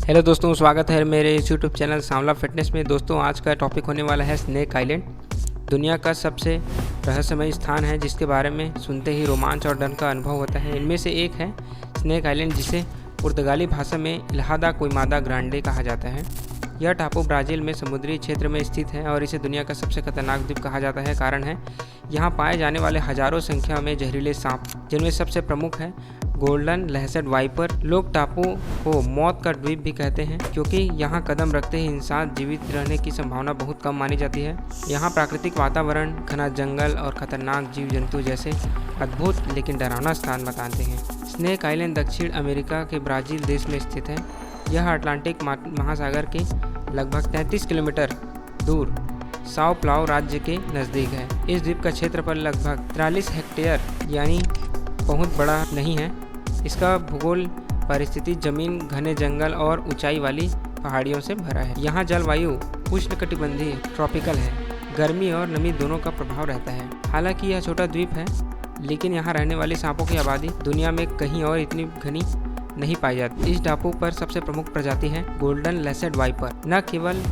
Hello दोस्तों, स्वागत है मेरे यूट्यूब चैनल सांवला फिटनेस में। दोस्तों, आज का टॉपिक होने वाला है स्नेक आइलैंड। दुनिया का सबसे रहस्यमय स्थान है जिसके बारे में सुनते ही रोमांच और डर का अनुभव होता है। इनमें से एक है स्नेक आइलैंड, जिसे पुर्तगाली भाषा में इल्हा क्विमादा ग्रांडे कहा जाता है। यह टापू ब्राज़ील में समुद्री क्षेत्र में स्थित है और इसे दुनिया का सबसे खतरनाक द्वीप कहा जाता है। कारण है यहाँ पाए जाने वाले हजारों संख्या में जहरीले सांप, जिनमें सबसे प्रमुख है गोल्डन लेसेड वाइपर। लोग टापू को मौत का द्वीप भी कहते हैं क्योंकि यहाँ कदम रखते ही इंसान जीवित रहने की संभावना बहुत कम मानी जाती है। यहाँ प्राकृतिक वातावरण, घना जंगल और खतरनाक जीव जंतु जैसे अद्भुत लेकिन डरावना स्थान बताते हैं। स्नेक आइलैंड दक्षिण अमेरिका के ब्राज़ील देश में स्थित है। यह अटलांटिक महासागर के लगभग 33 किलोमीटर दूर साओ प्लाओ राज्य के नज़दीक है। इस द्वीप का क्षेत्रफल लगभग 43 हेक्टेयर यानी बहुत बड़ा नहीं है। इसका भूगोल परिस्थिति जमीन, घने जंगल और ऊंचाई वाली पहाड़ियों से भरा है। यहाँ जलवायु उष्णकटिबंधीय ट्रॉपिकल है। गर्मी और नमी दोनों का प्रभाव रहता है। हालांकि यह छोटा द्वीप है, लेकिन यहाँ रहने वाले सांपों की आबादी दुनिया में कहीं और इतनी घनी नहीं पाई जाती। इस टापू पर सबसे प्रमुख प्रजाति है गोल्डन लेसेड वाइपर। न केवल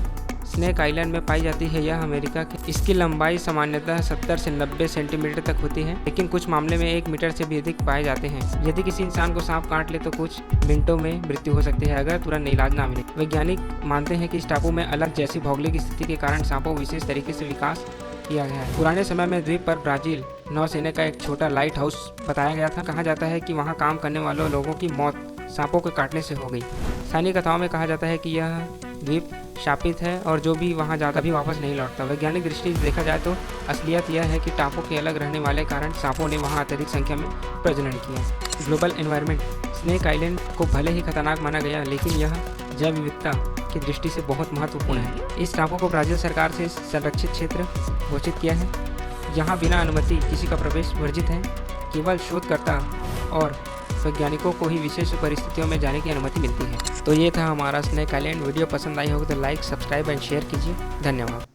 स्नेक आइलैंड में पाई जाती है यह अमेरिका की। इसकी लंबाई सामान्यतः 70 से 90 सेंटीमीटर तक होती है, लेकिन कुछ मामले में 1 मीटर से भी अधिक पाए जाते हैं। यदि किसी इंसान को सांप काट ले तो कुछ मिनटों में मृत्यु हो सकती है अगर तुरंत इलाज ना मिले। वैज्ञानिक मानते हैं कि इस टापू में अलग जैसी भौगोलिक स्थिति के कारण सांपों विशेष तरीके से विकास किया गया है। पुराने समय में द्वीप पर ब्राज़ील नौसेना का एक छोटा लाइट हाउस बताया गया था। कहा जाता है कि वहाँ काम करने वालों लोगों की मौत सांपों के काटने से हो गई। स्थानीय कथाओं में कहा जाता है कि यह द्वीप शापित है और जो भी वहां जाता भी वापस नहीं लौटता। वैज्ञानिक दृष्टि से देखा जाए तो असलियत यह है कि टापू के अलग रहने वाले कारण सांपों ने वहां अत्यधिक संख्या में प्रजनन किया। Global environment. स्नेक आइलैंड को भले ही खतरनाक माना गया, लेकिन यह जैव विविधता की दृष्टि से बहुत महत्वपूर्ण है। इस टापू को ब्राज़ील सरकार से संरक्षित क्षेत्र घोषित किया है। यहाँ बिना अनुमति किसी का प्रवेश वर्जित है। केवल शोधकर्ता और वैज्ञानिकों को ही विशेष परिस्थितियों में जाने की अनुमति मिलती है। तो ये था हमारा स्नेक आइलैंड। वीडियो पसंद आई होगी तो लाइक, सब्सक्राइब एंड शेयर कीजिए। धन्यवाद।